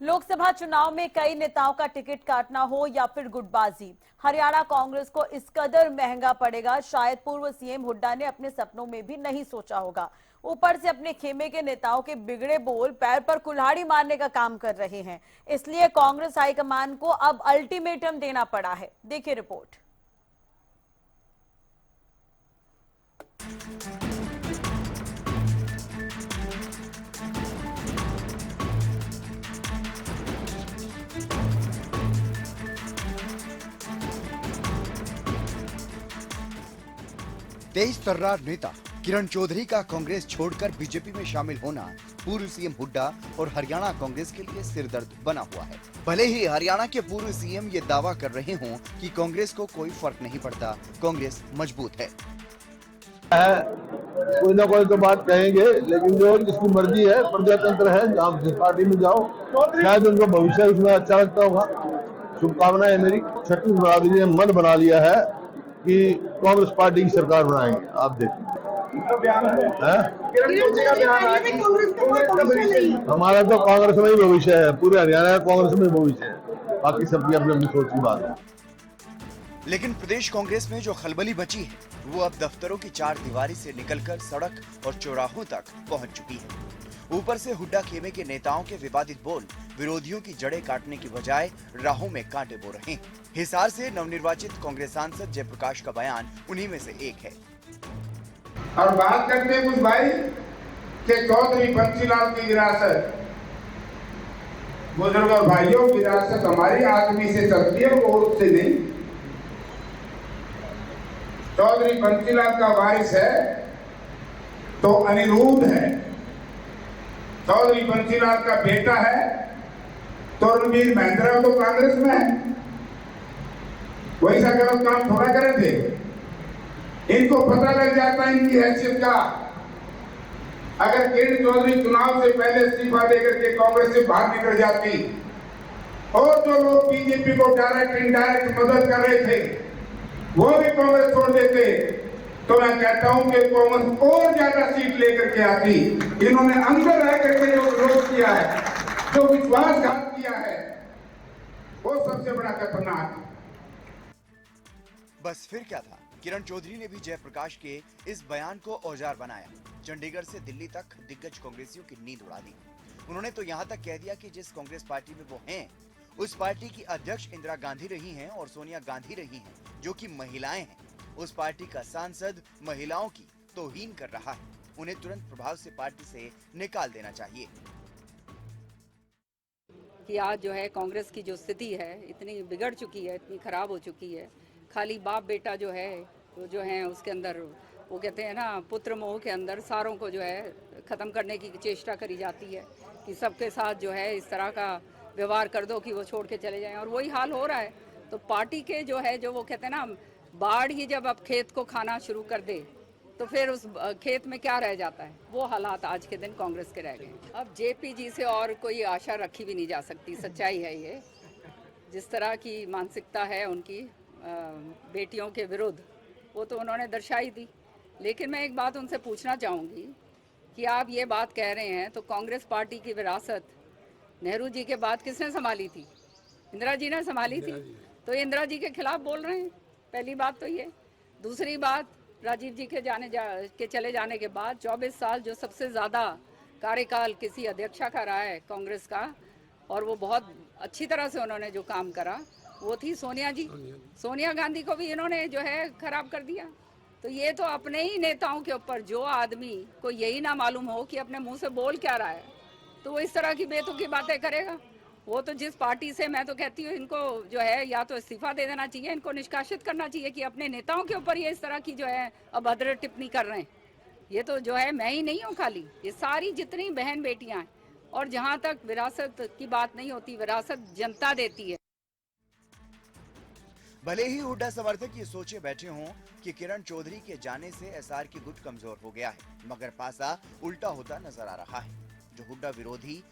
लोकसभा चुनाव में कई नेताओं का टिकट काटना हो या फिर गुटबाजी, हरियाणा कांग्रेस को इस कदर महंगा पड़ेगा, शायद पूर्व सीएम हुड्डा ने अपने सपनों में भी नहीं सोचा होगा। ऊपर से अपने खेमे के नेताओं के बिगड़े बोल पैर पर कुल्हाड़ी मारने का काम कर रहे हैं। इसलिए कांग्रेस हाईकमान को अब अल्टीमेटम देना पड़ा है। देखिए रिपोर्ट। तेज तर्रार नेता किरण चौधरी का कांग्रेस छोड़कर बीजेपी में शामिल होना पूर्व सीएम हुड्डा और हरियाणा कांग्रेस के लिए सिरदर्द बना हुआ है। भले ही हरियाणा के पूर्व सीएम ये दावा कर रहे हों कि कांग्रेस को कोई फर्क नहीं पड़ता, कांग्रेस मजबूत है। कोई ना कोई तो बात कहेंगे, लेकिन जो जिसकी मर्जी है, प्रजातंत्र है, आप जिस पार्टी में जाओ, शायद उनको भविष्य उसमें अच्छा लगता होगा। शुभकामनाएं मेरी। छत्तीस बरादरी ने मन बना लिया है कि कांग्रेस पार्टी की सरकार बनाएंगे। आप देखिए, हमारा तो कांग्रेस में ही भविष्य है, पूरे हरियाणा का कांग्रेस में भविष्य है, बाकी सबकी अपनी अपनी सोच की बात है। लेकिन प्रदेश कांग्रेस में जो खलबली बची है, वो अब दफ्तरों की चार दीवारी से निकलकर सड़क और चौराहों तक पहुंच चुकी है। ऊपर से हुड्डा खेमे के नेताओं के विवादित बोल विरोधियों की जड़ें काटने की बजाय राहों में कांटे बो रहे हैं। हिसार से नवनिर्वाचित कांग्रेस सांसद जयप्रकाश का बयान उन्हीं में से एक है। और बात करते हैं कुछ भाई के चौधरी बंसीलाल की विरासत। बुजुर्ग और भाइयों, विरासत हमारी आदमी से चलती है, वो उससे नहीं। चौधरी बंसीलाल का वारिस है तो अनिरुद्ध है, चौधरी बंसीलाल का बेटा है तो रणवीर महेंद्रा तो कांग्रेस में है। वैसा गलत काम थोड़ा करे थे। इनको पता लग जाता है इनकी हैसियत का। अगर किरण चौधरी चुनाव से पहले इस्तीफा देकर के कांग्रेस से बाहर निकल जाती और जो लोग बीजेपी को डायरेक्ट इनडायरेक्ट मदद कर रहे थे वो भी कांग्रेस छोड़ देते, तो मैं कहता हूं कि कांग्रेस और ज्यादा सीट लेकर के आती। इन्होंने अंदर रह करके जो विरोध किया है, जो विश्वासघात किया है, वो सबसे बड़ा खतरनाक है। बस फिर क्या था, किरण चौधरी ने भी जयप्रकाश के इस बयान को औजार बनाया। चंडीगढ़ से दिल्ली तक दिग्गज कांग्रेसियों की नींद उड़ा दी। उन्होंने तो यहाँ तक कह दिया कि जिस कांग्रेस पार्टी में वो हैं, उस पार्टी की अध्यक्ष इंदिरा गांधी रही हैं और सोनिया गांधी रही हैं, जो कि महिलाएं हैं। उस पार्टी का सांसद महिलाओं की तौहीन कर रहा है, उन्हें तुरंत प्रभाव से पार्टी से निकाल देना चाहिए। कि आज जो है कांग्रेस की जो स्थिति है इतनी बिगड़ चुकी है, इतनी खराब हो चुकी है। खाली बाप बेटा जो है वो जो है उसके अंदर वो कहते हैं ना, पुत्र मोह के अंदर सारों को जो है ख़त्म करने की चेष्टा करी जाती है कि सबके साथ जो है इस तरह का व्यवहार कर दो कि वो छोड़ के चले जाएं, और वही हाल हो रहा है। तो पार्टी के जो है, जो वो कहते हैं ना, बाढ़ ही जब अब खेत को खाना शुरू कर दे तो फिर उस खेत में क्या रह जाता है, वो हालात आज के दिन कांग्रेस के रह गए। अब जेपी जी से और कोई आशा रखी भी नहीं जा सकती, सच्चाई है ये। जिस तरह की मानसिकता है उनकी बेटियों के विरुद्ध, वो तो उन्होंने दर्शाई दी। लेकिन मैं एक बात उनसे पूछना चाहूँगी कि आप ये बात कह रहे हैं तो कांग्रेस पार्टी की विरासत नेहरू जी के बाद किसने संभाली थी? इंदिरा जी ने संभाली थी। तो इंदिरा जी के खिलाफ बोल रहे हैं, पहली बात तो ये। दूसरी बात, राजीव जी के चले जाने के बाद 24 साल जो सबसे ज़्यादा कार्यकाल किसी अध्यक्षा का रहा है कांग्रेस का, और वो बहुत अच्छी तरह से उन्होंने जो काम करा, वो थी सोनिया जी। सोनिया गांधी को भी इन्होंने जो है खराब कर दिया। तो ये तो अपने ही नेताओं के ऊपर, जो आदमी को यही ना मालूम हो कि अपने मुंह से बोल क्या रहा है, तो वो इस तरह की बेतुकी बातें करेगा। वो तो जिस पार्टी से, मैं तो कहती हूँ इनको जो है या तो इस्तीफा दे देना चाहिए, इनको निष्कासित करना चाहिए कि अपने नेताओं के ऊपर ये इस तरह की जो है अभद्र टिप्पणी कर रहे हैं। ये तो जो है, मैं ही नहीं हूँ खाली, ये सारी जितनी बहन बेटियां हैं। और जहाँ तक विरासत की बात नहीं होती, विरासत जनता देती है। भले ही हुड्डा समर्थक ये सोचे बैठे हों कि किरण चौधरी के जाने से एसआर की गुट कमजोर हो गया है, मगर पासा उल्टा होता नजर आ रहा है। जो हुड्डा विरोधी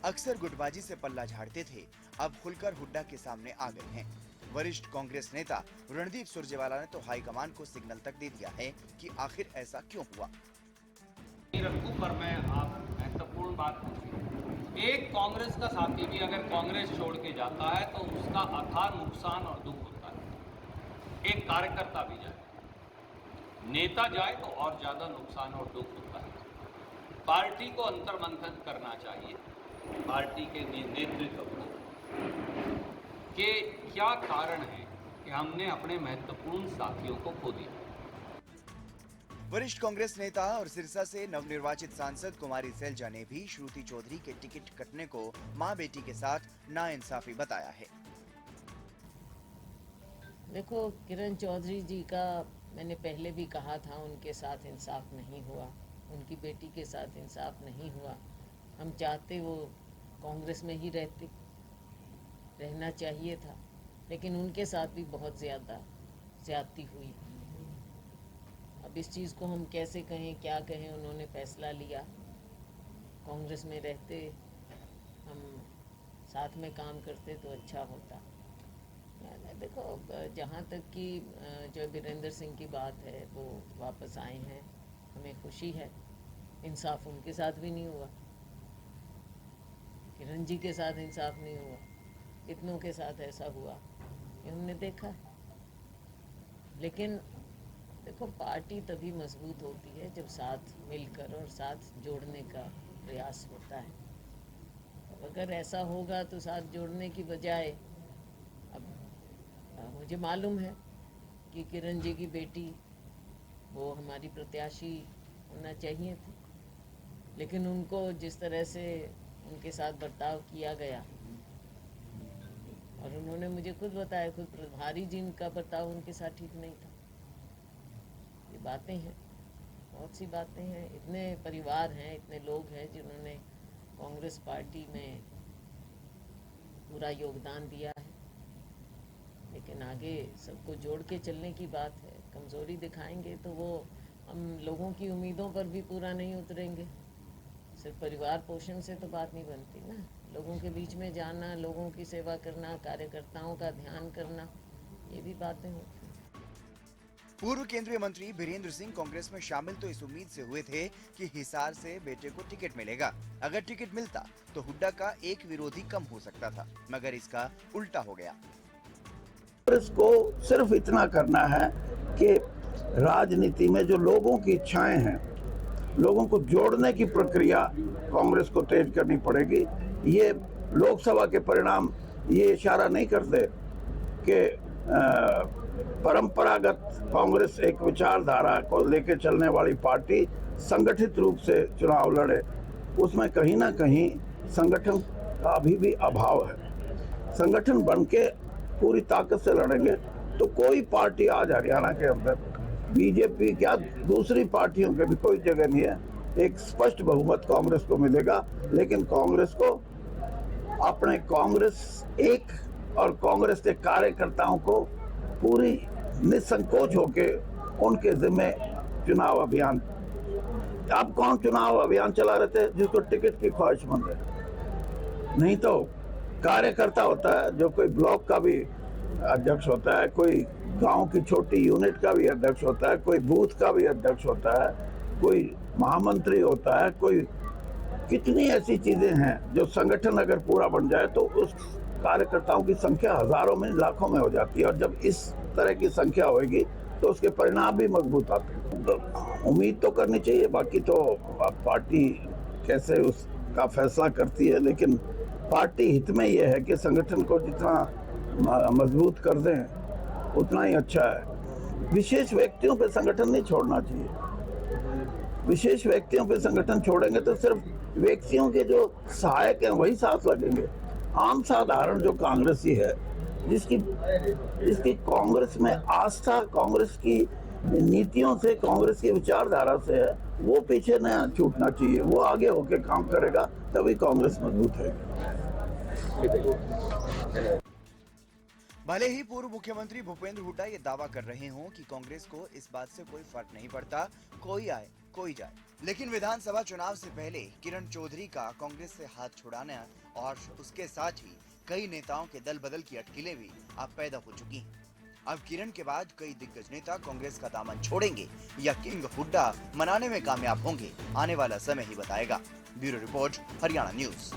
अक्सर गुटबाजी से पल्ला झाड़ते थे, अब खुलकर हुड्डा के सामने आ गए हैं। वरिष्ठ कांग्रेस नेता रणदीप सुरजेवाला ने तो हाईकमान को सिग्नल तक दे दिया है कि आखिर ऐसा क्यों हुआ। पर मैं आप महत्वपूर्ण बात पूछी। एक कांग्रेस का साथी भी अगर कांग्रेस छोड़ के जाता है तो उसका अथाह नुकसान और दुख होता है। एक कार्यकर्ता भी जाए, नेता जाए तो और ज्यादा नुकसान और दुख होता है। पार्टी को अंतर्मंथन करना चाहिए, पार्टी के नेतृत्व को, कि क्या कारण है कि हमने अपने महत्वपूर्ण साथियों को खो दिया। वरिष्ठ कांग्रेस नेता और सिरसा से नवनिर्वाचित सांसद कुमारी सैलजा ने भी श्रुति चौधरी के टिकट कटने को मां बेटी के साथ नाइंसाफी बताया है। देखो, किरण चौधरी जी का मैंने पहले भी कहा था, उनके साथ इंसाफ नहीं हुआ, उनकी बेटी के साथ इंसाफ नहीं हुआ। हम चाहते वो कांग्रेस में ही रहना चाहिए था, लेकिन उनके साथ भी बहुत ज्यादती हुई। अब इस चीज़ को हम कैसे कहें, क्या कहें, उन्होंने फैसला लिया। कांग्रेस में रहते, हम साथ में काम करते तो अच्छा होता। देखो, जहाँ तक कि जो वीरेंद्र सिंह की बात है, वो वापस आए हैं, हमें खुशी है। इंसाफ उनके साथ भी नहीं हुआ, किरण जी के साथ इंसाफ नहीं हुआ, कितनों के साथ ऐसा हुआ ये हमने देखा। लेकिन देखो, पार्टी तभी मजबूत होती है जब साथ मिलकर और साथ जोड़ने का प्रयास होता है। अगर ऐसा होगा तो साथ जोड़ने की बजाय, अब मुझे मालूम है कि किरण जी की बेटी वो हमारी प्रत्याशी होना चाहिए थी, लेकिन उनको जिस तरह से उनके साथ बर्ताव किया गया, और उन्होंने मुझे खुद बताया, खुद प्रभारी जी का बर्ताव उनके साथ ठीक नहीं था। ये बातें हैं, बहुत सी बातें हैं। इतने परिवार हैं, इतने लोग हैं जिन्होंने कांग्रेस पार्टी में पूरा योगदान दिया है, लेकिन आगे सबको जोड़ के चलने की बात है। कमज़ोरी दिखाएंगे तो वो हम लोगों की उम्मीदों पर भी पूरा नहीं उतरेंगे। सिर्फ परिवार पोषण से तो बात नहीं बनती ना। लोगों के बीच में जाना, लोगों की सेवा करना, कार्यकर्ताओं का ध्यान करना, ये भी बातें होती हैं। पूर्व केंद्रीय मंत्री बीरेंद्र सिंह कांग्रेस में शामिल तो इस उम्मीद से हुए थे कि हिसार से बेटे को टिकट मिलेगा। अगर टिकट मिलता तो हुड्डा का एक विरोधी कम हो सकता था, मगर इसका उल्टा हो गया। कांग्रेस को सिर्फ इतना करना है कि राजनीति में जो लोगों की इच्छाएं हैं, लोगों को जोड़ने की प्रक्रिया कांग्रेस को तेज करनी पड़ेगी। ये लोकसभा के परिणाम ये इशारा नहीं करते कि परंपरागत कांग्रेस एक विचारधारा को लेकर चलने वाली पार्टी संगठित रूप से चुनाव लड़े। उसमें कहीं ना कहीं संगठन का अभी भी अभाव है। संगठन बन के पूरी ताकत से लड़ेंगे तो कोई पार्टी आज हरियाणा के अंदर, बीजेपी क्या दूसरी पार्टियों के भी कोई जगह नहीं है। एक स्पष्ट बहुमत कांग्रेस को मिलेगा, लेकिन कांग्रेस को अपने कांग्रेस एक और कांग्रेस के कार्यकर्ताओं को पूरी निसंकोच होके उनके जिम्मे चुनाव अभियान। अब कौन चुनाव अभियान चला रहे थे जिसको टिकट की ख्वाहिशमंद है? नहीं तो कार्यकर्ता होता है जो कोई ब्लॉक का भी अध्यक्ष होता है, कोई गांव की छोटी यूनिट का भी अध्यक्ष होता है, कोई बूथ का भी अध्यक्ष होता है, कोई महामंत्री होता है, कोई कितनी ऐसी चीजें हैं जो संगठन अगर पूरा बन जाए तो उस कार्यकर्ताओं की संख्या हजारों में, लाखों में हो जाती है। और जब इस तरह की संख्या होगी तो उसके परिणाम भी मजबूत आते हैं। तो उम्मीद तो करनी चाहिए, बाकी तो पार्टी कैसे उसका फैसला करती है, लेकिन पार्टी हित में यह है कि संगठन को जितना मजबूत कर दें उतना ही अच्छा है। विशेष व्यक्तियों पे संगठन नहीं छोड़ना चाहिए। विशेष व्यक्तियों पे संगठन छोड़ेंगे तो सिर्फ व्यक्तियों के जो सहायक हैं वही साथ लगेंगे। आम साधारण जो कांग्रेसी है, जिसकी कांग्रेस में आस्था कांग्रेस की नीतियों से, कांग्रेस की विचारधारा से है, वो पीछे न छूटना चाहिए। वो आगे होके काम करेगा तभी कांग्रेस मजबूत है। भले ही पूर्व मुख्यमंत्री भूपेंद्र हुड्डा ये दावा कर रहे हों कि कांग्रेस को इस बात से कोई फर्क नहीं पड़ता, कोई आए कोई जाए, लेकिन विधानसभा चुनाव से पहले किरण चौधरी का कांग्रेस से हाथ छुड़ाना और उसके साथ ही कई नेताओं के दल बदल की अटकलें भी अब पैदा हो चुकी हैं। अब किरण के बाद कई दिग्गज नेता कांग्रेस का दामन छोड़ेंगे या किंग हुड्डा मनाने में कामयाब होंगे, आने वाला समय ही बताएगा। Bureau report, Haryana news.